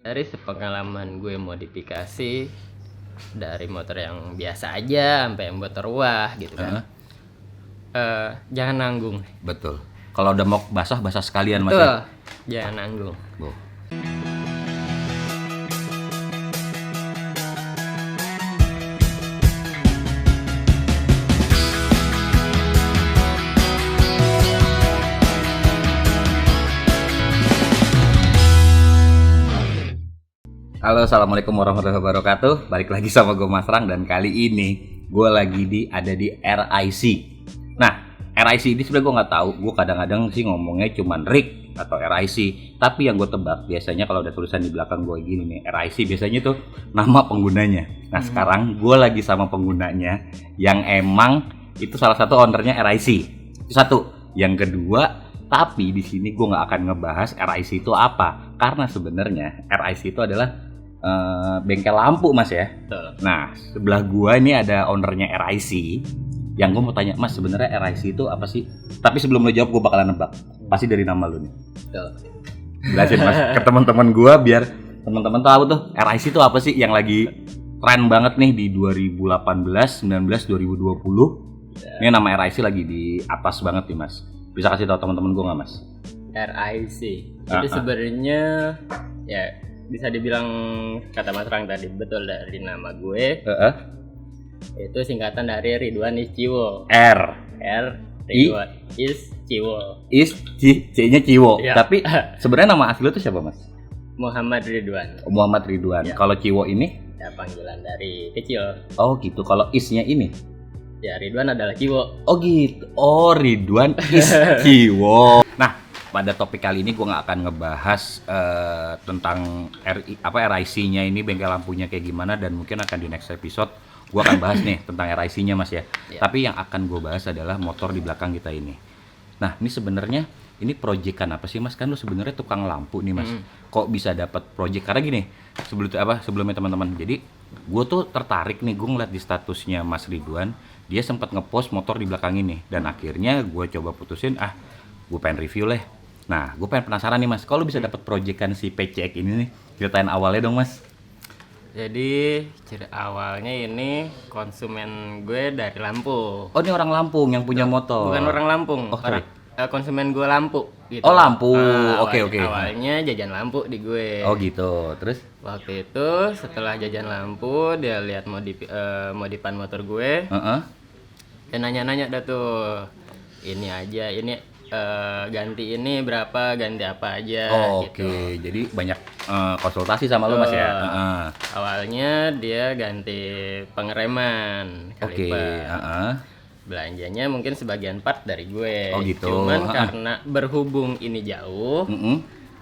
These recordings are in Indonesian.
Dari sepengalaman gue modifikasi dari motor yang biasa aja sampai yang motor wah gitu kan. Jangan nanggung. Betul. Kalau udah mau basah sekalian Mas. Betul. Jangan nanggung. Bu. Halo, assalamualaikum warahmatullahi wabarakatuh. Balik lagi sama gue Mas Rang, dan kali ini gue lagi ada di RIC. Nah, RIC ini sebenarnya gue nggak tahu. Gue kadang-kadang sih ngomongnya cuman RIC atau RIC. Tapi yang gue tebak biasanya kalau ada tulisan di belakang gue gini nih, RIC biasanya tuh nama penggunanya. Nah, sekarang gue lagi sama penggunanya yang emang itu salah satu ownernya RIC. Itu satu. Yang kedua, tapi di sini gue nggak akan ngebahas RIC itu apa, karena sebenarnya RIC itu adalah bengkel lampu Mas ya. Betul. Nah, sebelah gua ini ada ownernya RIC. Yang gua mau tanya, Mas, sebenarnya RIC itu apa sih? Tapi sebelum lo jawab, gua bakalan nebak. Pasti dari nama lo nih. Betul. Jelasin Mas ke teman-teman gua biar teman-teman tahu tuh RIC itu apa sih yang lagi tren banget nih di 2018, 19, 2020. Ini nama RIC lagi di atas banget nih Mas. Bisa kasih tahu teman-teman gua nggak Mas? RIC. Itu sebenarnya ya bisa dibilang kata Mas Rang tadi betul dari nama gue. Itu singkatan dari Ridwan Isciwo. R Ridwan Isciwo. C-nya Ciwo. Ya. Tapi sebenarnya nama asli itu siapa Mas? Muhammad Ridwan. Muhammad Ridwan. Ya. Kalau Ciwo ini? Ya panggilan dari kecil. Oh gitu. Kalau Isnya ini? Ya Ridwan adalah Ciwo. Oh gitu. Oh, Ridwan Is Ciwo. Nah, pada topik kali ini gue nggak akan ngebahas tentang RIC-nya ini, bengkel lampunya kayak gimana, dan mungkin akan di next episode gue akan bahas nih tentang RIC-nya Mas ya. Tapi yang akan gue bahas adalah motor di belakang kita ini. Nah, ini sebenarnya ini proyekan apa sih Mas? Kan lu sebenarnya tukang lampu nih Mas. Kok bisa dapat proyek? Karena gini, sebelumnya teman-teman. Jadi gue tuh tertarik nih, gue ngeliat di statusnya Mas Ridwan, dia sempat ngepost motor di belakang ini, dan akhirnya gue coba putusin, gue pengen review lah. Nah, gue pengen penasaran nih Mas, kalau bisa dapat proyekan si PCX ini nih, ceritain awalnya dong Mas. Jadi awalnya ini konsumen gue dari Lampung. Oh, ini orang Lampung yang punya motor. Bukan orang Lampung, Oh, sorry. konsumen gue lampu gitu. Oh, lampu. Oke. Awalnya jajan lampu di gue. Oh gitu, terus? Waktu itu setelah jajan lampu, dia lihat modifan motor gue. Dia nanya-nanya dah tuh, ini aja, ini ganti ini berapa, ganti apa aja. Oke. Jadi banyak konsultasi sama lo Mas ya? Awalnya dia ganti pengereman kaliper. Belanjanya mungkin sebagian part dari gue. Oh gitu. Cuman karena berhubung ini jauh,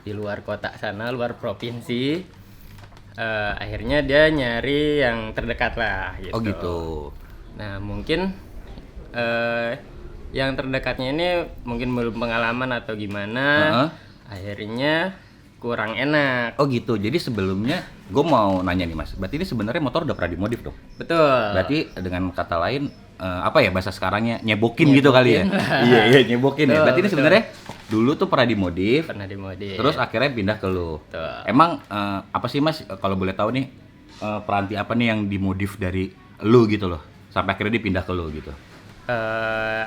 di luar kota sana, luar provinsi, akhirnya dia nyari yang terdekat lah gitu. Oh gitu. Nah mungkin yang terdekatnya ini mungkin belum pengalaman atau gimana, akhirnya kurang enak. Oh gitu. Jadi sebelumnya gue mau nanya nih Mas, berarti ini sebenarnya motor udah pernah dimodif dong? Betul. Berarti dengan kata lain apa ya bahasa sekarangnya, nyebokin gitu kali ya? Iya nyebokin ya. Berarti ini sebenarnya dulu tuh pernah dimodif. Terus akhirnya pindah ke lu. Betul. Emang apa sih Mas, kalau boleh tahu nih, peranti apa nih yang dimodif dari lu gitu loh, sampai akhirnya dipindah ke lu gitu?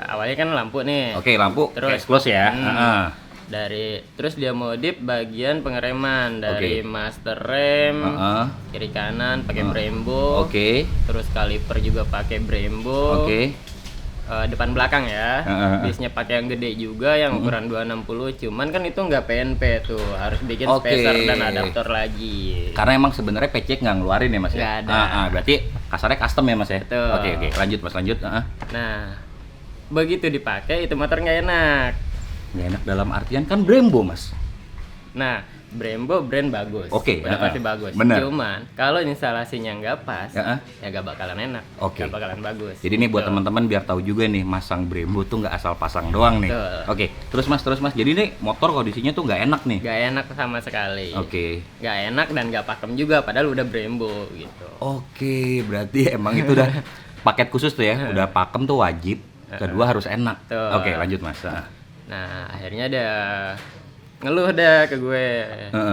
Awalnya kan lampu nih. Oke, lampu Terus close ya. Terus dia modif bagian pengereman dari master rem, kiri kanan pakai Brembo. Terus kaliper juga pakai Brembo. Depan belakang ya. Bisnya pakai yang gede juga, yang ukuran 260. Cuman kan itu nggak PNP tuh, harus bikin spacer dan adaptor lagi. Karena emang sebenarnya PC nggak ngeluarin ya Mas ya. Nggak ada. Berarti kasarnya custom ya Mas ya. Betul. Oke, lanjut Mas, lanjut. Nah, begitu dipakai itu motor nggak enak. Nggak enak dalam artian kan Brembo Mas. Nah, Brembo brand bagus. Udah pasti bagus. Bener. Cuman kalau instalasinya nggak pas, ya nggak bakalan enak. Nggak bakalan bagus. Jadi ini buat teman-teman biar tahu juga nih, masang Brembo tuh nggak asal pasang doang nih. Terus Mas. Jadi nih motor kondisinya tuh nggak enak nih. Nggak enak sama sekali. Nggak enak dan nggak pakem juga, padahal udah Brembo gitu. Berarti emang itu udah paket khusus tuh ya. Udah pakem tuh wajib. Kedua harus enak. Lanjut Mas. Nah, akhirnya ada ngeluh dah ke gue,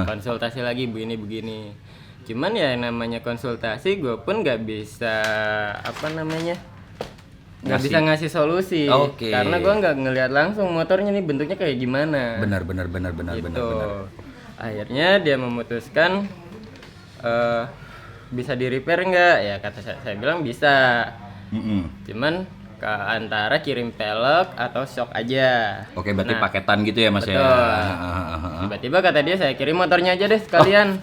konsultasi lagi begini. Cuman ya namanya konsultasi, gue pun nggak bisa nggak bisa ngasih solusi, karena gue nggak ngelihat langsung motornya nih bentuknya kayak gimana. Benar. Akhirnya dia memutuskan bisa di repair nggak? Ya kata saya bilang bisa. Cuman ke antara kirim pelek atau shock aja. Oke, berarti paketan gitu ya Mas betul. Ya. Tiba-tiba kata dia, saya kirim motornya aja deh sekalian.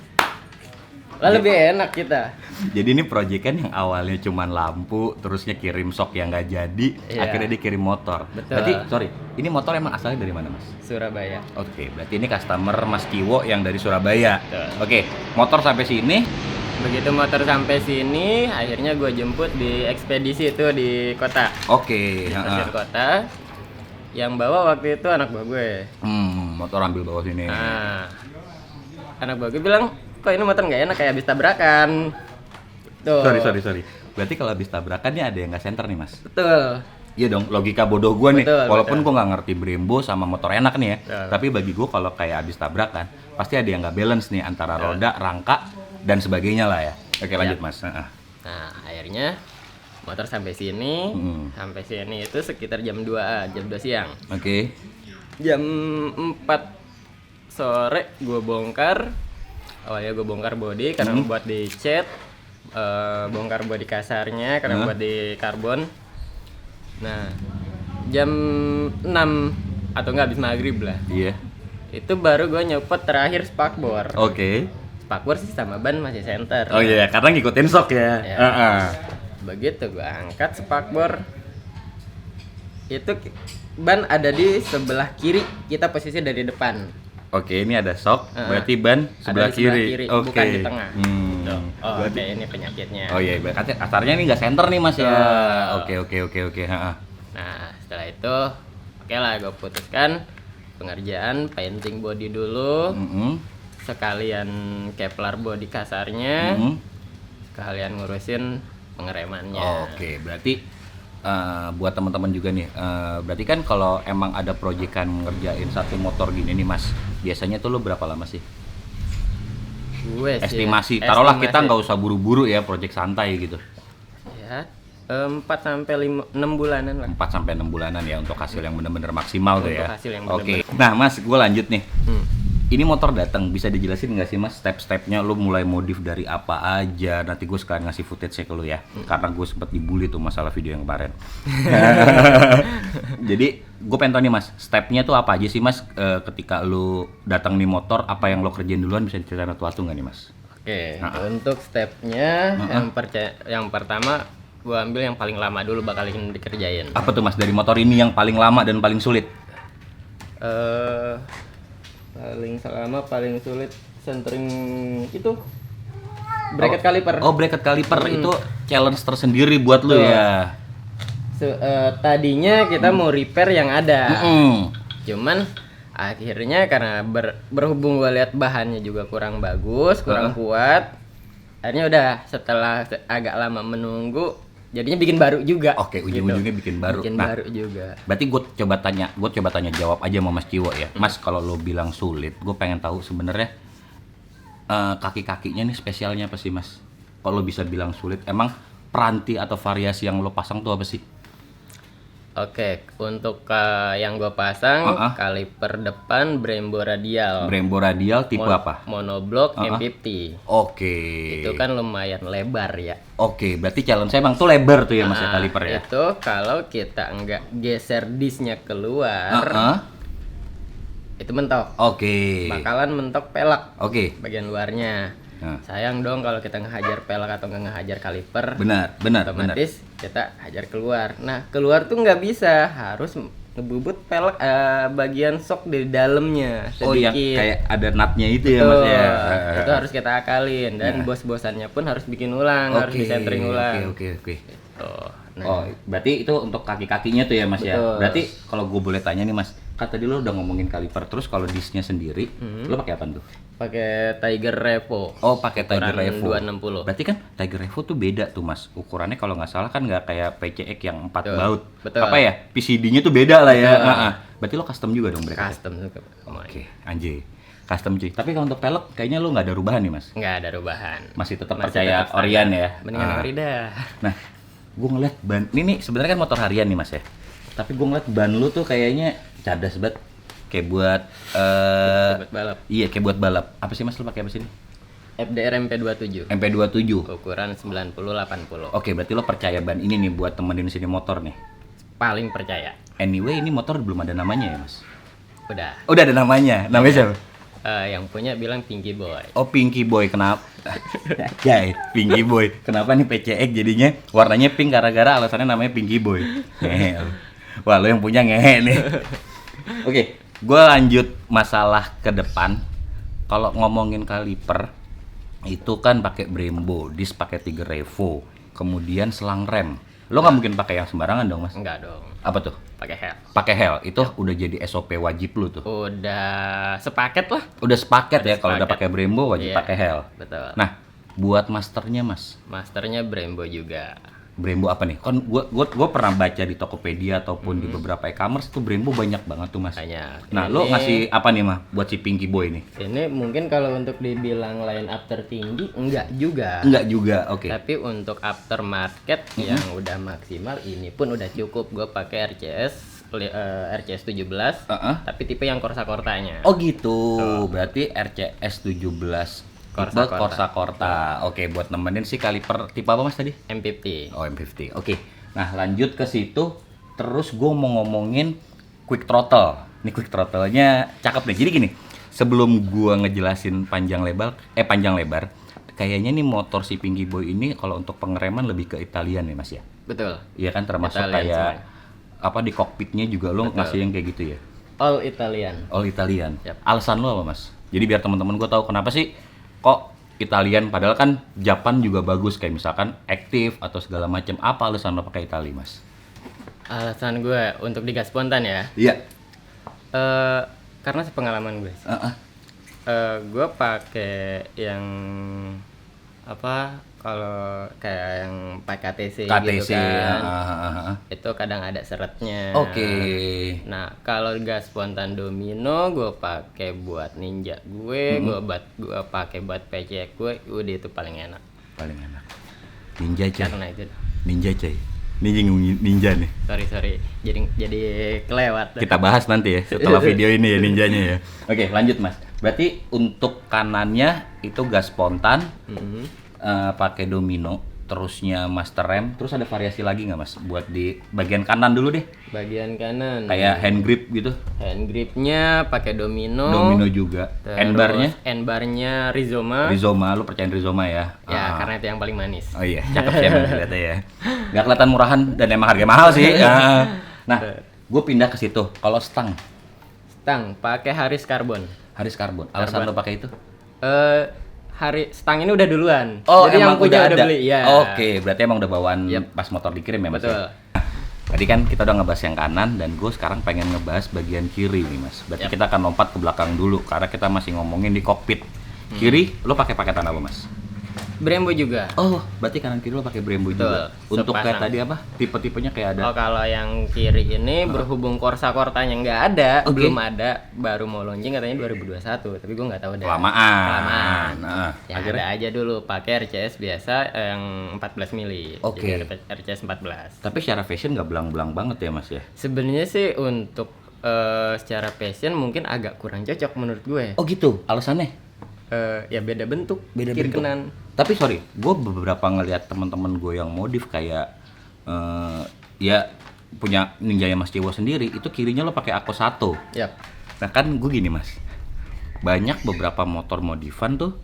Lah lebih enak kita. Jadi ini proyek kan yang awalnya cuman lampu, terusnya kirim shock yang nggak jadi, akhirnya dikirim motor. Betul. Berarti, ini motor emang asalnya dari mana Mas? Surabaya. Oke, berarti ini customer Mas Kiwo yang dari Surabaya. Betul. Oke, motor sampai sini. Begitu motor sampai sini, akhirnya gue jemput di ekspedisi itu di kota. Oke. Di stasiun kota. Yang bawa waktu itu anak buah gue. Motor ambil bawa sini. Nah, anak buah gue bilang, kok ini motor nggak enak, kayak habis tabrakan. Tuh. Sorry. Berarti kalau habis tabrakan nih ada yang nggak senter nih Mas? Betul. Iya dong, logika bodoh gue nih. Walaupun betul. gue nggak ngerti Brembo sama motor enak nih ya, Betul. tapi bagi gue kalau kayak habis tabrakan, pasti ada yang nggak balance nih antara roda, rangka, dan sebagainya lah ya. Oke, lanjut Mas. Nah, akhirnya motor sampai sini, itu sekitar jam 2 siang. Oke. Jam 4 sore gue bongkar. Awalnya gue bongkar bodi karena buat dicat, bongkar bodi kasarnya karena buat di karbon. Nah, jam 6 atau enggak habis maghrib lah. Iya. Itu baru gue nyopot terakhir spakbor. Oke. Spakbor sih sama ban masih center. Oh iya, karena ngikutin shock ya. Begitu gue angkat spakbor, itu ban ada di sebelah kiri, kita posisi dari depan. Oke, ini ada shock, berarti ban sebelah kiri. Oke. Bukan di tengah. Oh, berarti ini penyakitnya. Oh iya, berarti kasarnya ini nggak center nih Mas ya. Oke. Nah, setelah itu oke lah, gue putuskan pengerjaan painting body dulu. Sekalian Kevlar body kasarnya. Sekalian ngurusin pengeremannya. Oke, berarti buat teman-teman juga nih, berarti kan kalau emang ada proyekan ngerjain satu motor gini nih Mas, biasanya tuh lo berapa lama sih? Gue estimasi, taruhlah kita nggak usah buru-buru ya, proyek santai gitu. Ya, 4-6 bulanan lah. 4-6 bulanan ya untuk hasil yang benar-benar maksimal tuh ya. Oke. Nah Mas, gue lanjut nih. Ini motor datang, bisa dijelasin nggak sih Mas step-stepnya lu mulai modif dari apa aja? Nanti gue sekalian ngasih footage-nya ke lu ya, karena gue sempet dibully tuh masalah video yang kemarin. Jadi gue pengen tahu nih Mas, stepnya tuh apa aja sih Mas, ketika lu datang nih motor, apa yang lo kerjain duluan, bisa diceritain satu-satu nggak nih Mas? Oke, untuk stepnya yang pertama gue ambil yang paling lama dulu bakalin dikerjain. Apa tuh Mas dari motor ini yang paling lama dan paling sulit? Paling sulit centering itu bracket caliper. Oh, bracket caliper itu challenge tersendiri buat lu ya. Tadinya kita mau repair yang ada. Cuman akhirnya karena berhubung gue lihat bahannya juga kurang bagus, kurang kuat. Akhirnya udah setelah agak lama menunggu, jadinya bikin baru juga. Oke, ujung-ujungnya bikin baru. Baru juga. Berarti gue coba tanya jawab aja sama Mas Kiwo ya. Mas, kalau lo bilang sulit, gue pengen tahu sebenarnya kaki-kakinya nih spesialnya apa sih Mas? Kalau lo bisa bilang sulit, emang peranti atau variasi yang lo pasang tuh apa sih? Oke, untuk yang gue pasang kaliper depan Brembo radial. Brembo radial tipe apa? Monoblock M50. Oke. Itu kan lumayan lebar ya. Oke, berarti challenge saya emang tuh lebar tuh ya Mas ya kaliper ya. Itu kalau kita nggak geser disnya keluar, itu mentok. Oke. Bakalan mentok pelek. Oke. Bagian luarnya. Sayang dong kalau kita ngehajar pelek atau nggak ngehajar kaliper. Benar. Otomatis kita hajar keluar. Nah, keluar tuh nggak bisa, harus ngebubut pelek bagian sok di dalamnya sedikit. Oh, yang kayak ada nutnya itu ya Mas ya. Itu harus kita akalin dan bos-bosannya pun harus bikin ulang, harus disentering ulang. Oke. Gitu. Nah. Oh, berarti itu untuk kaki-kakinya tuh ya Mas ya. Berarti kalau gue boleh tanya nih Mas, Kan tadi lo udah ngomongin kaliper, terus kalau discnya sendiri, lo pakai apa tuh? Pakai Tiger Revo. Oh, pakai Tiger Revo. 260. Berarti kan Tiger Revo tuh beda tuh mas, ukurannya kalau nggak salah kan nggak kayak PCX yang 4 Betul. baut. Betul. Apa ya? PCD-nya tuh beda lah ya. Berarti lo custom juga dong berarti? Custom juga. Oke, anjay. Custom cuy. Tapi kalau untuk pelek kayaknya lo nggak ada rubahan nih mas? Nggak ada rubahan. Masih tetap Masih percaya tetap Orion standar. ya? Mendingan Ori dah. Nah, gue ngeliat ban, ini sebenarnya kan motor harian nih mas ya. Tapi gue ngeliat ban lu tuh kayaknya cadas banget. Kayak buat Buat balap. iya kayak buat balap. Apa sih mas lu pakai apa sih ini? FDR MP27. MP27. Ukuran 90-80. Oke, berarti lo percaya ban ini nih buat temenin sini motor nih. Paling percaya. Anyway, ini motor belum ada namanya ya mas? Udah. Udah ada namanya. Namanya siapa? Yang punya bilang Pinky Boy. Oh, Pinky Boy. Kenapa? Ya, Pinky Boy. Kenapa nih PCX jadinya warnanya pink gara-gara alasannya namanya Pinky Boy? Ngehe. Wah, lo yang punya ngehe nih. Oke, gue lanjut masalah ke depan. Kalau ngomongin kaliper, itu kan pakai Brembo, disc pakai Tiger Revo, kemudian selang rem. Lo nggak mungkin pakai yang sembarangan dong mas? Enggak dong. Apa tuh? Pakai helm. Pakai hel, itu udah jadi SOP wajib lu tuh. Udah sepaket lah. Udah sepaket ya kalau udah sepaket. pakai Brembo wajib Iya, pakai hel. Betul. Nah, buat masternya mas, Masternya Brembo juga. Brembo apa nih? Kan gua pernah baca di Tokopedia ataupun di beberapa e-commerce tuh Brembo banyak banget tuh mas. Banyak. Nah, lo ngasih apa nih mah buat si Pinky Boy nih? Ini mungkin kalau untuk dibilang line up tertinggi enggak juga. Enggak juga, oke. Tapi untuk aftermarket yang udah maksimal ini pun udah cukup. Gue pakai RCS 17, tapi tipe yang Corsa-Cortanya. Oh gitu, berarti RCS 17 Corsa Corta. Oke, buat nemenin sih kaliper tipe apa mas tadi? M50. Oh M50, oke. Nah lanjut ke situ, terus gue mau ngomongin quick throttle. Ini quick throttle-nya cakep nih. Jadi gini, sebelum gue ngejelasin panjang lebar, kayaknya nih motor si Pinky Boy ini kalau untuk pengereman lebih ke Italian ya mas ya? Betul. Iya kan, termasuk Italian kayak semuanya. apa di kokpitnya juga lo ngasih yang kayak gitu ya? All Italian. All Italian. Yap. Alasan lo apa mas? Jadi biar teman-teman gue tahu kenapa sih kok Italian, padahal kan Japan juga bagus kayak misalkan Active atau segala macam. Apa alasan lo pakai Itali mas? Alasan gue untuk digas spontan ya. Iya. Karena sepengalaman gue. Gue pakai yang apa? Kalau kayak yang pakai KTC gitu kan. Itu kadang ada seretnya. Oke. Nah, kalau gas spontan Domino gue pakai buat Ninja gue, gue pakai buat PC gue, udah itu paling enak. Paling enak. Ninja coy. Karena itu. Ninja coy. Ninja nih. Sorry. Jadi kelewat. Kita bahas nanti ya setelah video ini ya ninjanya ya. Oke, lanjut mas. Berarti untuk kanannya itu gas spontan. Pakai Domino, terusnya master rem, terus ada variasi lagi nggak mas? Buat di bagian kanan dulu deh. Bagian kanan. Kayak hand grip gitu. Hand gripnya pakai Domino. Domino juga. Handbarnya? Handbarnya Rizoma. Rizoma, lu percayain Rizoma ya? Ya, karena itu yang paling manis. Oh iya, cakep sih emang lihatnya ya. Nggak kelihatan murahan dan emang harga mahal sih. Nah, gue pindah ke situ. Kalau stang Pakai Haris Carbon. Haris Carbon. Alasan lo pakai itu? Stang ini udah duluan. Oh, jadi emang yang punya udah ada. beli. Ya. Oke, berarti emang udah bawaan pas motor dikirim ya mas? Betul. Ya? Tadi kan kita udah ngebahas yang kanan dan gue sekarang pengen ngebahas bagian kiri nih mas. Berarti kita akan lompat ke belakang dulu karena kita masih ngomongin di kokpit. Kiri, lo pakai paketan apa mas? Brembo juga. Oh, berarti kanan kiri lo pakai Brembo juga. Untuk kayak sepasang. tadi apa? Tipe-tipenya kayak ada. Oh, kalau yang kiri ini berhubung Corsa-Cortanya nggak ada, belum ada, baru mau launching katanya 2021, tapi gue nggak tahu deh. Kelamaan. Ya ada aja dulu pakai RCS biasa yang 14 mili. Oke. Jadi ada RCS 14. Tapi secara fashion nggak belang-belang banget ya mas ya? Sebenarnya sih untuk secara fashion mungkin agak kurang cocok menurut gue. Oh gitu, alasannya? Ya beda bentuk, Beda kiri bentuk. kanan. Tapi sorry, gue beberapa ngeliat teman-teman gue yang modif kayak ya punya Ninjanya Mas Dewo sendiri, itu kirinya lo pakai Ako 1. Yap. Nah kan gue gini mas, banyak beberapa motor modifan tuh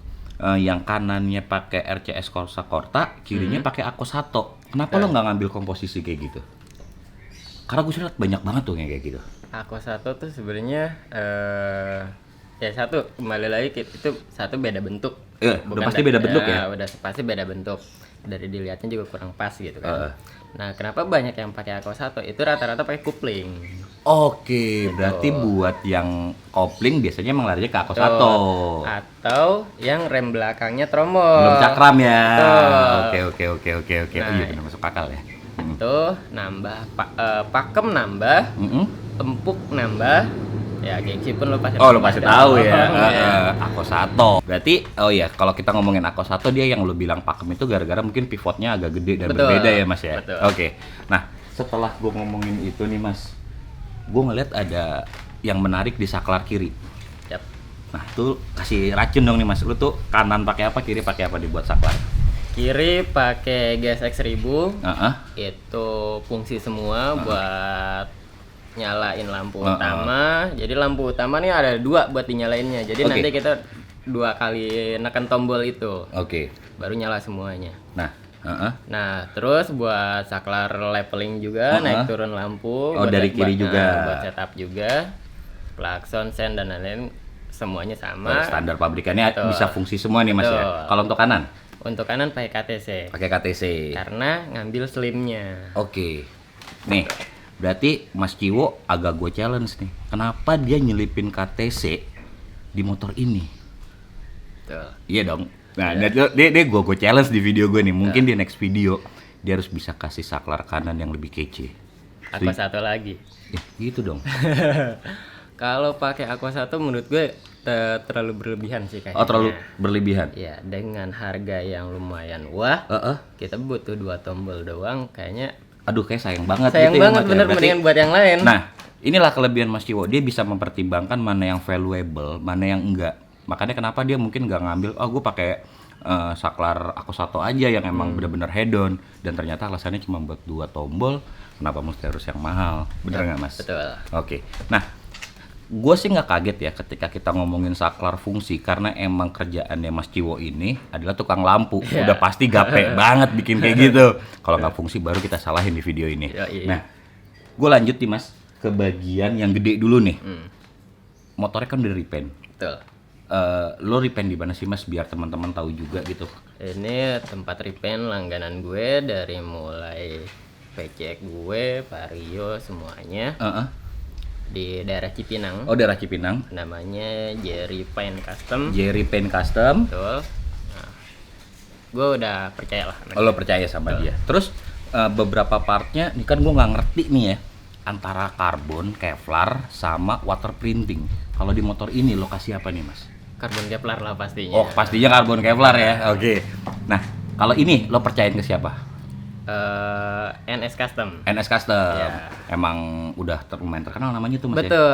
yang kanannya pakai RCS Corsa Corta, kirinya pakai Ako 1. Kenapa lo nggak ngambil komposisi kayak gitu? Karena gue lihat banyak banget tuh yang kayak gitu. Ako 1 tuh sebenarnya ya satu kembali lagi itu satu beda bentuk. Udah pasti beda bentuk ya? Udah pasti beda bentuk. dari dilihatnya juga kurang pas gitu kan. Nah, kenapa banyak yang pakai Aqua 1? Itu rata-rata pakai kopling. Oke, berarti buat yang kopling biasanya emang larinya ke Aqua 1. Atau yang rem belakangnya tromol. Belum cakram ya. Oke. Oh iya benar masuk akal ya. Itu nambah pakem nambah, empuk nambah. Ya, gengsi pun lo pasti tahu ya. Aqua 1. Berarti kalau kita ngomongin Aqua 1 dia yang lo bilang pakem itu gara-gara mungkin pivotnya agak gede dan berbeda ya Mas ya. Oke. Nah, setelah gue ngomongin itu nih Mas, gue ngeliat ada yang menarik di saklar kiri. Yap. Nah, tuh kasih racun dong nih Mas. Lu tuh kanan pakai apa, kiri pakai apa dibuat saklar? Kiri pakai GSX 1000. Itu fungsi semua buat nyalain lampu utama. Jadi lampu utama nih ada 2 buat dinyalainnya. Jadi nanti kita 2 kali neken tombol itu. Baru nyala semuanya. Nah, terus buat saklar leveling juga, naik turun lampu. Dari kiri juga. Buat setup juga. Klakson, sen dan lain-lain semuanya sama. Standar pabrikannya bisa fungsi semua nih Mas ya. Kalau untuk kanan? Untuk kanan pakai KTC. Karena ngambil slimnya. Nih, berarti Mas Ciwo agak gue challenge nih. Kenapa dia nyelipin KTC di motor ini? Iya dong. Nah, dia gue challenge di video gue nih. Mungkin di next video dia harus bisa kasih saklar kanan yang lebih kece. Aqua 1 lagi. Gitu dong. Kalau pakai Aqua 1 menurut gue terlalu berlebihan sih kayaknya. Terlalu berlebihan. Iya, dengan harga yang lumayan kita butuh 2 tombol doang kayaknya. Aduh, kayak sayang banget gitu ya. Bener mendingan buat yang lain. Nah, inilah kelebihan Mas Ciwo. Dia bisa mempertimbangkan mana yang valuable, mana yang enggak. Makanya kenapa dia mungkin nggak ngambil, gue pakai saklar Aqua 1 aja yang emang bener-bener head on, dan ternyata alasannya cuma buat 2 tombol. Kenapa mesti harus yang mahal? Bener nggak Mas? Betul. Nah, gue sih nggak kaget ya ketika kita ngomongin saklar fungsi, karena emang kerjaannya Mas Ciwo ini adalah tukang lampu. Udah pasti gape banget bikin kayak gitu. Kalau nggak fungsi baru kita salahin di video ini. Nah, gue lanjut nih Mas ke bagian yang gede dulu nih. Motornya kan udah repaint. Betul. Lo repaint di mana sih Mas biar teman-teman tahu juga gitu? Ini tempat repaint langganan gue dari mulai PCX gue, Vario semuanya. Di daerah Cipinang. Daerah Cipinang. Namanya Jerry Paint Custom. Betul. Nah, gue udah percaya lah. Lo percaya sama dia. Terus beberapa partnya, ini kan gue nggak ngerti nih ya, antara karbon, kevlar, sama water printing. Kalau di motor ini lo kasih apa nih Mas? Karbon kevlar lah pastinya. Pastinya karbon kevlar ya. Nah, kalau ini lo percayain ke siapa? NS Custom. Yeah. Emang udah lumayan terkenal namanya tuh Mas. Betul.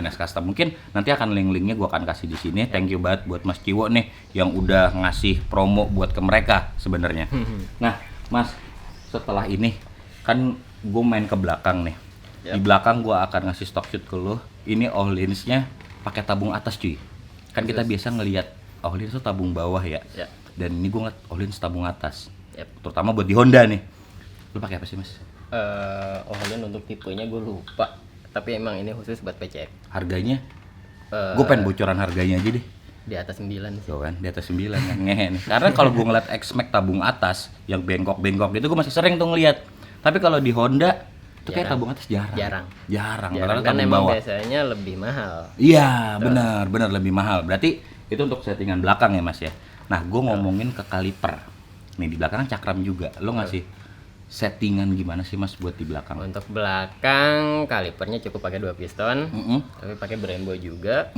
NS Custom. Mungkin nanti akan link-linknya gue akan kasih di sini. Thank you banget buat Mas Ciwo nih yang udah ngasih promo buat ke mereka sebenarnya. Nah, Mas, setelah ini kan gue main ke belakang nih. Di belakang gue akan ngasih stock shoot ke lo. Ini Öhlins-nya pakai tabung atas cuy. Kan kita biasa ngelihat Öhlins tuh tabung bawah ya. Dan ini gue ngeliat Öhlins tabung atas. Terutama buat di Honda nih. Lu pakai apa sih Mas? Öhlins untuk tipenya gue lupa. Tapi emang ini khusus buat PCX. Harganya? Gue pengen bocoran harganya aja deh. Di atas 9 sih. Kan, di atas 9 kan ngehe nih. Karena kalau gue ngeliat X-Max tabung atas yang bengkok-bengkok gitu gue masih sering tuh ngeliat. Tapi kalau di Honda itu kayak tabung atas jarang. Karena kan tabung emang bawah biasanya lebih mahal. Iya, benar lebih mahal. Berarti itu untuk settingan belakang ya Mas ya. Nah, gue ngomongin ke kaliper. Nih di belakang cakram juga. Lo ngasih settingan gimana sih Mas buat di belakang? Untuk belakang kalipernya cukup pakai 2 piston, tapi pakai Brembo juga.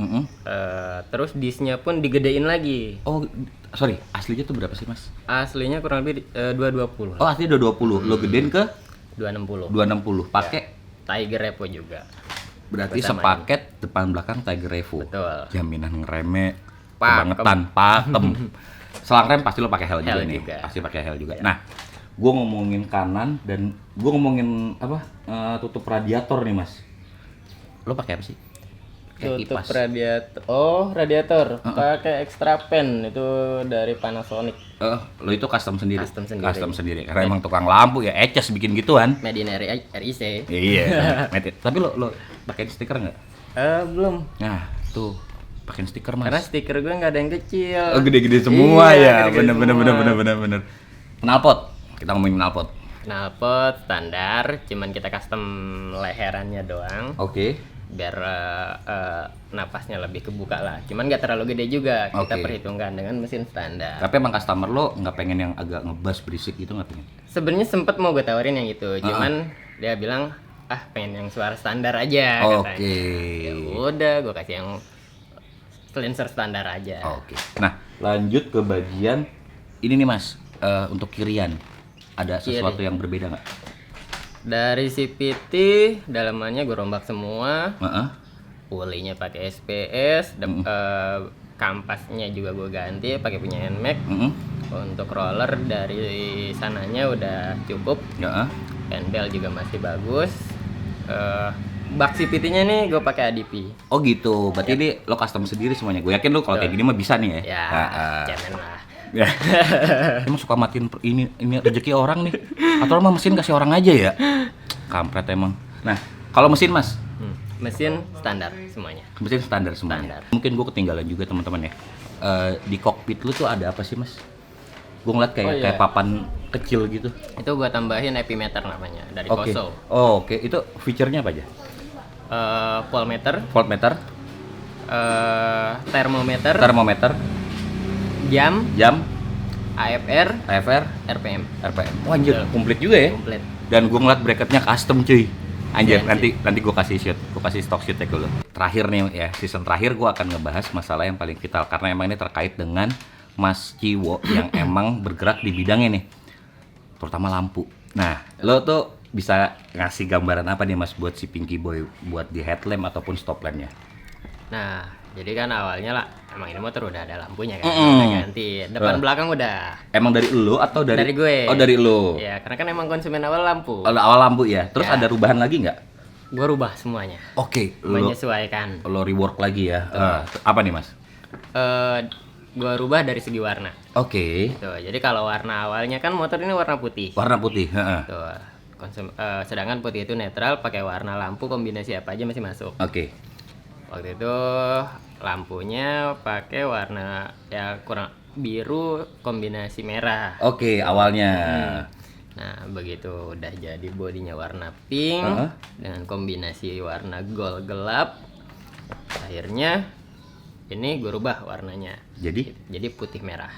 Terus disnya pun digedein lagi. Sorry, aslinya tuh berapa sih Mas? Aslinya kurang lebih 220. Aslinya 220. Lo gedein ke 260. Pakai Tiger Revo juga. Berarti sepaket depan belakang Tiger Revo. Betul. Jaminan ngeremnya kebangetan, pakem. Selang rem pasti lo pakai hel juga nih. Pasti pakai hel juga. Nah, gue ngomongin kanan dan gue ngomongin tutup radiator nih Mas. Lo pakai apa sih? Tutup radiator. Radiator. Pakai extra pen itu dari Panasonic. Lo itu custom sendiri. Karena emang tukang lampu ya, eces bikin gituan. Made in RIC. Iya. Tapi lo pakai stiker nggak? Belum. Nah, tuh. Pakai stiker Mas. Karena stiker gue nggak ada yang kecil. Gede-gede semua ya. Bener. Knalpot. Kita ngomongin knalpot. Knalpot standar, cuman kita custom leherannya doang. Oke. Biar napasnya lebih kebuka lah. Cuman nggak terlalu gede juga. Kita perhitungkan dengan mesin standar. Tapi emang customer lo nggak pengen yang agak ngebas berisik gitu, nggak pengen? Sebenarnya sempet mau gue tawarin yang itu, cuman dia bilang pengen yang suara standar aja katanya. Ya udah, gue kasih yang silencer standar aja. Nah, lanjut ke bagian ini nih Mas, untuk kirian ada sesuatu yang berbeda nggak? Dari CVT dalamannya gue rombak semua. Pulinya pakai SPS, kampasnya juga gue ganti pakai punya NMAX. Untuk roller dari sananya udah cukup. Pendel juga masih bagus. Bak CVT-nya nih gue pakai ADP. Oh gitu, berarti ini lo custom sendiri semuanya. Gue yakin lo kalau kayak gini mah bisa nih ya. Cemen lah. Emang suka matiin ini rezeki orang nih. Atau lo mah mesin kasih orang aja ya? Kampret emang. Nah, kalau mesin Mas? Mesin standar semuanya. Mesin standar semuanya. Mungkin gue ketinggalan juga teman-teman ya. Di kokpit lu tuh ada apa sih Mas? Gue ngeliat kayak papan kecil gitu. Itu gue tambahin epicmeter namanya dari Koso. Oke. Itu feature-nya apa aja? Voltmeter, termometer, jam, AFR, RPM. RPM. Wah anjir, komplit juga ya. Komplit. Dan gue ngeliat bracketnya custom cuy. Anjir, nanti gue kasih stock shoot ya dulu. Terakhir nih ya, season terakhir gue akan ngebahas masalah yang paling vital karena emang ini terkait dengan Mas Ciwo yang emang bergerak di bidangnya nih, terutama lampu. Nah, lo tuh bisa ngasih gambaran apa nih Mas buat si Pinky Boy buat di headlamp ataupun stop lampnya? Nah, jadi kan awalnya lah, emang ini motor udah ada lampunya kan, udah ganti. Depan belakang udah. Emang dari lo atau dari gue? Oh dari lo. Ya, karena kan emang konsumen awal lampu. Awal lampu ya. Terus ada rubahan lagi nggak? Gue rubah semuanya. Menyesuaikan. Lo rework lagi ya. Apa nih Mas? Gue rubah dari segi warna. Tuh, jadi kalau warna awalnya kan motor ini warna putih. Warna putih. Tuh, sedangkan putih itu netral, pakai warna lampu kombinasi apa aja masih masuk. Waktu itu lampunya pakai warna ya kurang biru kombinasi merah. Awalnya. Nah, begitu udah jadi bodinya warna pink dengan kombinasi warna gold gelap. Akhirnya ini gue rubah warnanya. Jadi putih merah.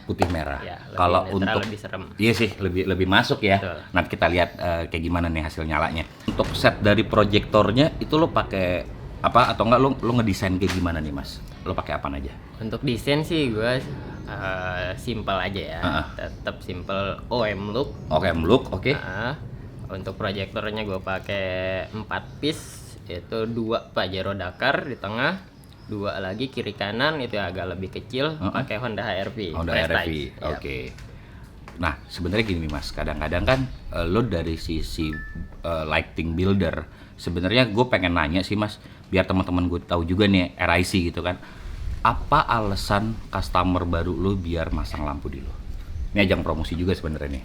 Ya, kalau untuk lebih serem. Iya sih, lebih masuk ya. Betul. Nanti kita lihat kayak gimana nih hasil nyalanya. Untuk set dari proyektornya itu lo pakai apa atau enggak lo ngedesain kayak gimana nih Mas? Lo pakai apa aja? Untuk desain sih gue simple aja ya. Tetap simple OM look. Oke. Untuk proyektornya gue pakai 4 piece, itu 2 Pajero Dakar di tengah, 2 lagi kiri kanan itu agak lebih kecil, pakai Honda HR-V. Oke. Nah, sebenarnya gini nih Mas, kadang-kadang kan lo dari sisi lighting builder, sebenarnya gue pengen nanya sih Mas, biar teman-teman gue tahu juga nih RIC gitu kan. Apa alasan customer baru lo biar masang lampu di lo? Ini ajang promosi juga sebenarnya nih.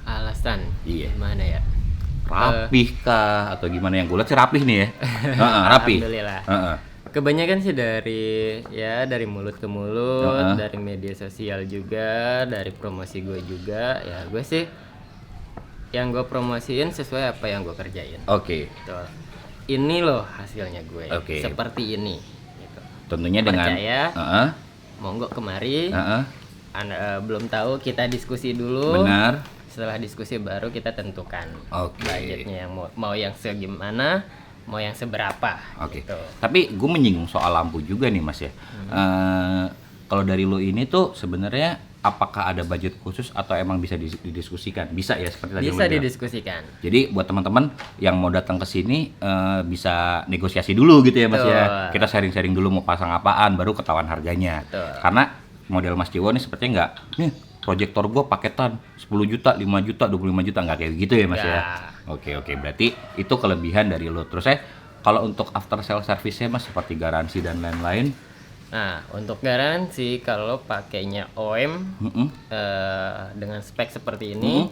Alasan? Iya. Gimana ya? Rapih kah atau gimana? Yang gue lihat sih rapih nih ya. Rapih. Alhamdulillah. Kebanyakan sih dari mulut ke mulut, dari media sosial juga, dari promosi gue juga. Ya gue sih yang gue promosiin sesuai apa yang gue kerjain. Betul. Ini loh hasilnya gue. Seperti ini. Gitu. Tentunya dengan percaya. Monggo kemari. Belum tahu kita diskusi dulu. Benar. Setelah diskusi baru kita tentukan budgetnya yang mau yang segimana, mau yang seberapa. Gitu. Tapi gue menyinggung soal lampu juga nih Mas ya. Kalau dari lo ini tuh sebenarnya apakah ada budget khusus atau emang bisa didiskusikan? Bisa ya seperti tadi. Bisa didiskusikan. Jadi buat teman-teman yang mau datang ke sini bisa negosiasi dulu gitu ya Mas ya. Kita sharing-sharing dulu mau pasang apaan, baru ketahuan harganya. Karena model Mas Ciwo nih sepertinya nggak, nih proyektor gue paketan 10 juta, 5 juta, 25 juta, nggak kayak gitu ya Mas ya. Oke, berarti itu kelebihan dari lo. Terus kalau untuk after sale service-nya Mas seperti garansi dan lain-lain. Nah, untuk garansi kalau pakainya OM dengan spek seperti ini,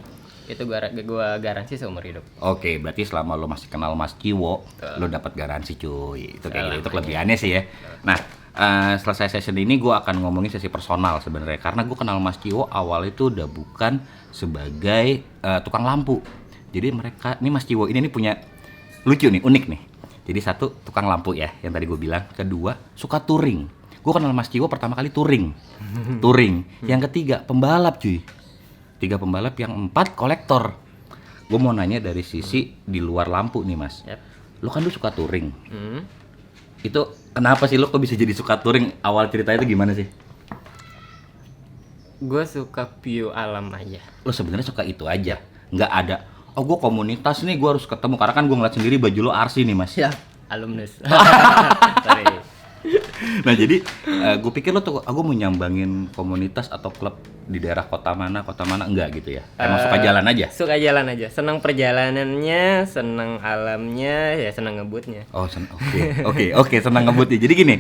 itu gua garansi seumur hidup. Berarti selama lo masih kenal Mas Ciwo, lo dapat garansi cuy. Itu kayak gitu, itu kelebihannya sih ya. Nah, selesai session ini gue akan ngomongin sesi personal sebenarnya, karena gue kenal Mas Ciwo awal itu udah bukan sebagai tukang lampu. Jadi mereka, ini Mas Ciwo ini punya lucu nih, unik nih. Jadi satu, tukang lampu ya, yang tadi gue bilang. Kedua, suka touring. Gue kenal Mas Ciwo pertama kali touring. Yang ketiga, pembalap cuy. 3 pembalap, yang 4 kolektor. Gue mau nanya dari sisi di luar lampu nih Mas. Lo kan lu suka touring. Itu kenapa sih lo kok bisa jadi suka touring? Awal ceritanya itu gimana sih? Gue suka view alam aja. Lo sebenarnya suka itu aja, nggak ada. Oh gue komunitas nih, gue harus ketemu. Karena kan gue ngeliat sendiri baju lo arsi nih Mas. Ya, alumnus. Sorry. Nah jadi gue pikir lo tuh, aku mau nyambangin komunitas atau klub di daerah kota mana enggak gitu ya? Emang suka jalan aja? Suka jalan aja, senang perjalanannya, senang alamnya, ya senang ngebutnya. Oh oke, senang ngebutnya. Jadi gini,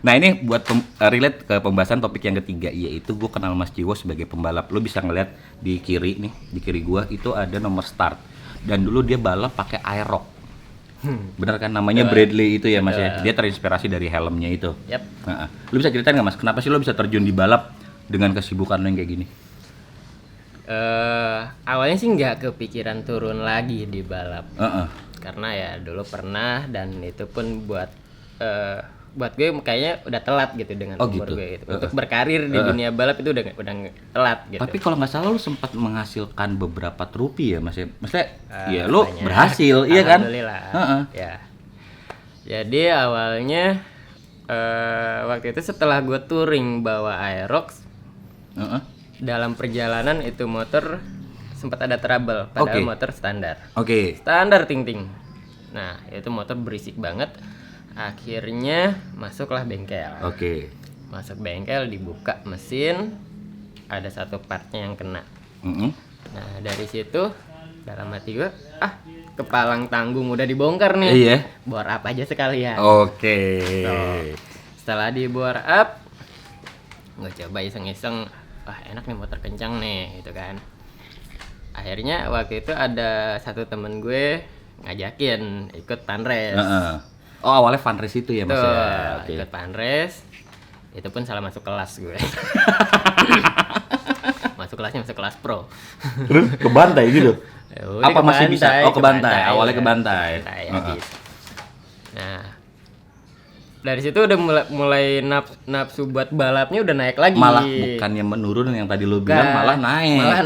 nah ini buat relate ke pembahasan topik yang ketiga, yaitu gue kenal Mas Ciwo sebagai pembalap. Lo bisa ngeliat di kiri nih, di kiri gue itu ada nomor start. Dan dulu dia balap pakai Aerox. Bener kan, namanya Bradley itu ya Mas ya. Dia terinspirasi dari helmnya itu. Lu bisa ceritain nggak Mas, kenapa sih lo bisa terjun di balap dengan kesibukan lo yang kayak gini? Awalnya sih nggak kepikiran turun lagi di balap. Karena ya dulu pernah, dan itu pun buat gue kayaknya udah telat gitu dengan umur gitu. gue gitu. Untuk berkarir di dunia balap itu udah telat gitu. Tapi kalau nggak salah lu sempat menghasilkan beberapa trofi ya Mas ya. Maksudnya ya lu berhasil, iya kan? Alhamdulillah. Ya. Jadi awalnya waktu itu setelah gue touring bawa Aerox, dalam perjalanan itu motor sempat ada trouble, padahal motor standar. Standar ting-ting. Nah, itu motor berisik banget. Akhirnya masuklah bengkel. Masuk bengkel, dibuka mesin, ada satu partnya yang kena. Nah dari situ dalam hati gue, kepalang tanggung udah dibongkar nih. Iya. Bore up aja sekalian. So, setelah di bore up, gue coba iseng-iseng, enak nih motor kencang nih gitu kan. Akhirnya waktu itu ada satu temen gue ngajakin ikut fundrace. Oh awalnya fundrace itu ya Mas ya? Ikut fundrace, itu pun salah masuk kelas gue. Masuk kelas pro. Terus ke bantai gitu? Apa masih bisa? Ke bantai, awalnya ke bantai. Nah dari situ udah mulai nafsu buat balapnya udah naik lagi. Malah bukannya menurun yang tadi lu bilang, malah naik.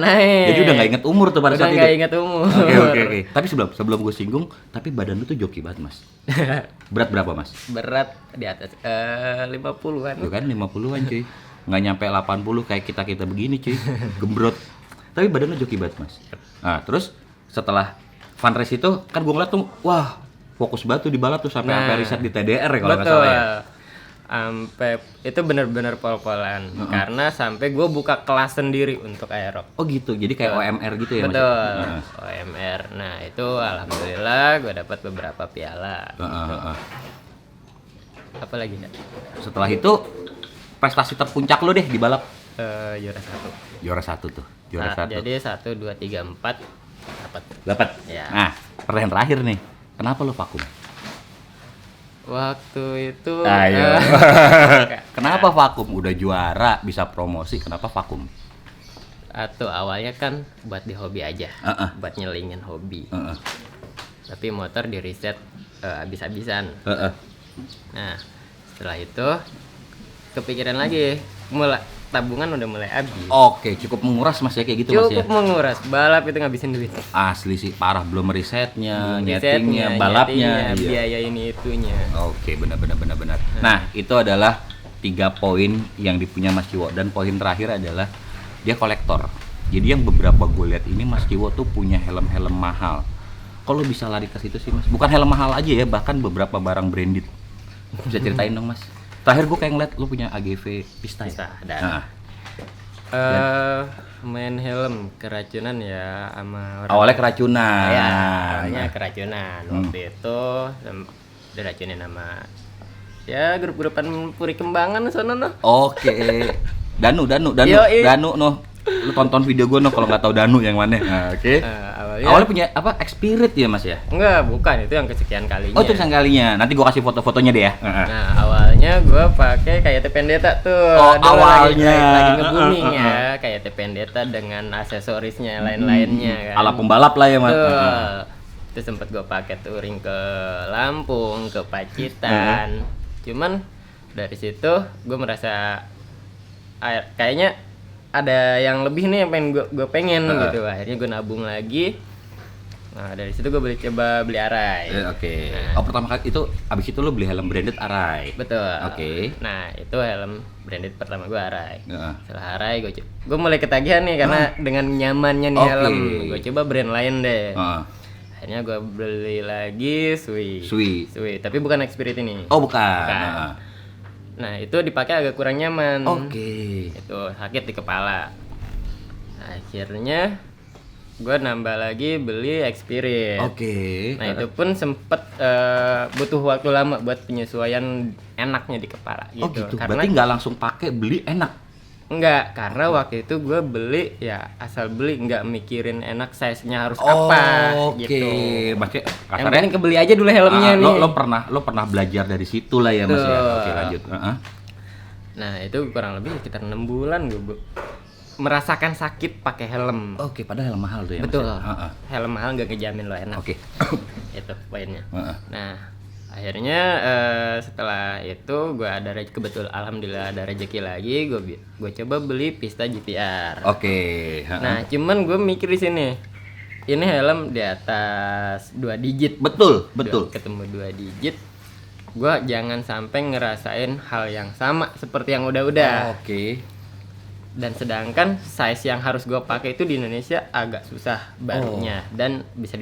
Jadi udah nggak inget umur tuh pada saat itu. Udah nggak inget umur. Oke. Tapi sebelum gue singgung, tapi badan lu tuh joki banget Mas. Berat berapa Mas? Berat di atas 50-an. Tuh kan 50-an cuy. Nggak nyampe 80 kayak kita begini cuy. Gembrot. Tapi badan lu joki banget Mas. Nah terus setelah fundrace itu kan gue ngeliat tuh, wah fokus banget tuh di balap tuh sampai riset di TDR ya kalau nggak salah ya. Sampai itu benar-benar pol-polan karena sampai gue buka kelas sendiri untuk Aerox. Oh gitu, jadi kayak OMR gitu ya Mas? Betul, OMR. Nah itu alhamdulillah gue dapat beberapa piala. Apa lagi ya? Setelah itu prestasi terpuncak lo deh di balap? Juara satu tuh. Jadi 1, 2, 3, 4 dapat. Ya. Nah pertanyaan terakhir nih, kenapa lo vakum? Waktu itu kenapa vakum? Udah juara, bisa promosi, kenapa vakum? Atau awalnya kan buat di hobi aja, buat nyelingin hobi. Tapi motor di riset habis-habisan. Nah setelah itu kepikiran lagi, tabungan udah mulai habis. Oke, cukup menguras Mas ya kayak gitu Mas ya? Cukup menguras, balap itu ngabisin duit. Asli sih, parah. Belum risetnya, nyetingnya, balapnya, biaya ini itunya. Oke, benar. Nah, itu adalah 3 poin yang dipunya Mas Ciwo. Dan poin terakhir adalah dia kolektor. Jadi yang beberapa gue lihat ini Mas Ciwo tuh punya helm-helm mahal. Kalau bisa lari ke situ sih Mas, bukan helm mahal aja ya, bahkan beberapa barang branded. Bisa ceritain dong Mas? Terakhir gue kayak ngeliat lu punya AGV Pista ya? Main helm keracunan ya sama orang. Awalnya keracunan. Ya, awalnya keracunan. Waktu itu diracunin sama ya grup-grupan Puri Kembangan sono noh. Oke. Danu noh. Lu tonton video gue noh kalau nggak tahu Danu yang mana. Oke. Awalnya Awalnya punya apa? Expirit ya Mas ya? Enggak, bukan, itu yang kesekian kalinya. Oh, itu kesekian kalinya. Nanti gua kasih foto-fotonya deh ya. Nah, awalnya gua pakai KYT Pendeta tuh. Oh, Dulu awalnya lagi nge-booming ya, KYT Pendeta dengan aksesorisnya lain-lainnya kan. Ala pembalap lah ya Mas. Tuh. Itu sempat gua pakai touring ke Lampung, ke Pacitan. Cuman dari situ gua merasa kayaknya ada yang lebih nih yang pengen gue pengen gitu. Akhirnya gue nabung lagi. Nah dari situ gue coba beli Arai. Oke. Oh, pertama kali itu abis itu lo beli helm branded Arai. Betul. Oke. Nah itu helm branded pertama gue Arai. Setelah Arai gue mulai ketagihan nih karena dengan nyamannya nih helm. Gue coba brand lain deh. Akhirnya gue beli lagi Sui. Tapi bukan Xpirit ini. Oh bukan. Nah itu dipakai agak kurang nyaman. Itu sakit di kepala. Akhirnya gue nambah lagi beli Xpirit. Nah itu pun sempet butuh waktu lama buat penyesuaian enaknya di kepala gitu. Oh gitu. Karena berarti nggak langsung pakai beli enak? Enggak, karena waktu itu gue beli ya asal beli, nggak mikirin enak size-nya harus apa gitu. Maksudnya yang penting kebeli aja dulu helmnya nih. Lo pernah belajar dari situ lah ya Mas ya. Oke lanjut. Nah itu kurang lebih sekitar 6 bulan gue merasakan sakit pakai helm. Padahal helm mahal tuh ya. Betul. Mas ya? Helm mahal nggak ngejamin lo enak. Itu poinnya. Nah akhirnya setelah itu gue ada alhamdulillah ada rezeki lagi, gue coba beli Pista GPR. Nah cuman gue mikir di sini, ini helm di atas 2 digit. Betul. Ketemu 2 digit, gue jangan sampai ngerasain hal yang sama seperti yang udah. Dan sedangkan size yang harus gue pakai itu di Indonesia agak susah barunya, dan bisa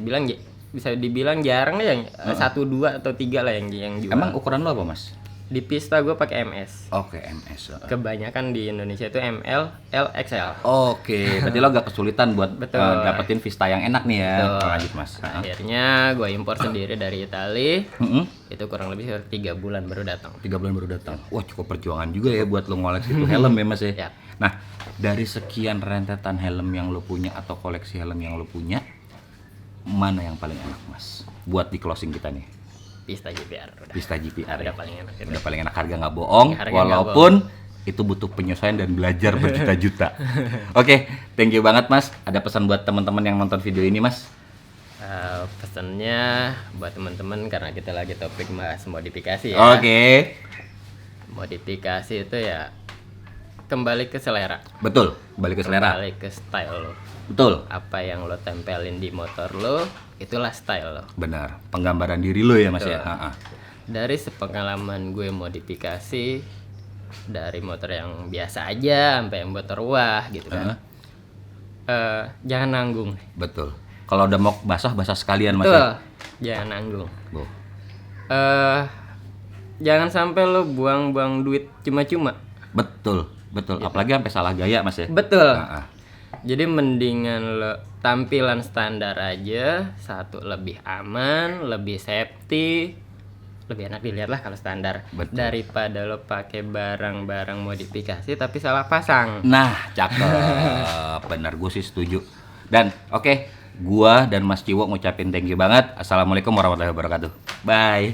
dibilang jarang yang 1, 2 atau 3 lah yang jual. Emang ukuran lo apa Mas? Di Pista gue pakai MS. MS. Kebanyakan di Indonesia itu ML, L, XL. Berarti lo agak kesulitan buat dapetin Vista yang enak nih ya. Lanjut Mas. Akhirnya gue impor sendiri dari Itali. Itu kurang lebih 3 bulan baru datang. 3 bulan baru datang. Wah cukup perjuangan juga ya buat lo ngoleksi itu helm ya Mas ya. Nah dari sekian rentetan helm yang lo punya atau koleksi helm yang lo punya, mana yang paling enak Mas buat di closing kita nih? Pista GPR. Pista GPR udah paling enak. Udah paling enak, harga nggak bohong, walaupun itu butuh penyesuaian dan belajar berjuta-juta. Thank you banget Mas. Ada pesan buat teman-teman yang nonton video ini Mas? Pesannya buat teman-teman, karena kita lagi topik bahas modifikasi ya. Modifikasi itu ya kembali ke selera. Betul, kembali ke selera. Kembali ke style lo. Betul. Apa yang lo tempelin di motor lo, itulah style lo. Benar, penggambaran diri lo ya Mas ya. Dari sepengalaman gue modifikasi, dari motor yang biasa aja sampai yang motor wah gitu kan. Jangan nanggung. Betul. Kalau udah mau basah sekalian Mas ya. Jangan nanggung. Jangan sampai lo buang-buang duit cuma-cuma. Betul. Apalagi sampai salah gaya Mas ya. Betul. Jadi mendingan lo tampilan standar aja, satu lebih aman, lebih safety, lebih enak dilihat lah kalau standar. Daripada lo pakai barang-barang modifikasi tapi salah pasang. Nah, cakep. Bener, gue sih setuju. Dan gua dan Mas Ciwo ngucapin thank you banget. Assalamualaikum warahmatullahi wabarakatuh. Bye.